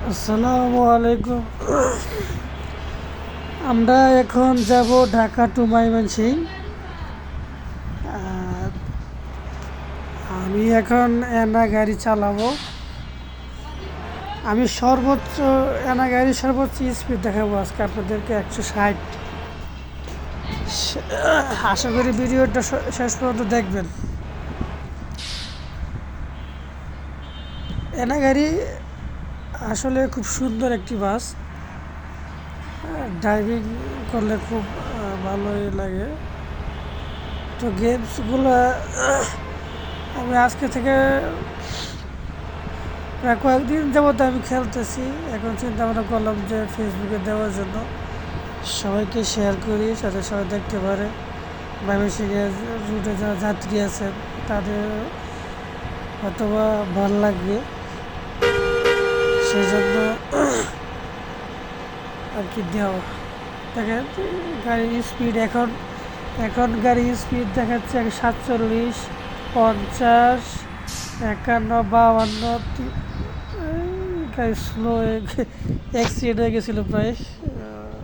আসসালামু আলাইকুম। আমরা এখন যাব ঢাকা টু ময়মনসিংহ। আর আমি এখন এনা গাড়ি চালাবো। আমি সর্বোচ্চ এনা গাড়ির সর্বোচ্চ স্পিড দেখাবো আজকে আপনাদেরকে 160। আশা করি ভিডিওটা শেষ পর্যন্ত দেখবেন। এনা গাড়ি আসলে খুব সুন্দর একটি বাস, ড্রাইভিং করলে খুব ভালোই লাগে। তো গেমসগুলো আমি আজকে থেকে প্রায় কয়েকদিন যাবত আমি খেলতেছি। এখন চিন্তা ভাবনা করলাম যে ফেসবুকে দেওয়ার জন্য সবাইকে শেয়ার করি, যাতে সবাই দেখতে পারে। ময়মনসিংহের রুটে যারা যাত্রী আছেন তাদের অথবা ভালো লাগবে, সেই জন্য আর কি দেওয়া। দেখেন গাড়ির স্পিড এখন এখন গাড়ির স্পিড দেখাচ্ছে 47, 50, 51, 52। গাড়ি স্লো, অ্যাক্সিডেন্ট হয়ে গেছিলো প্রায়।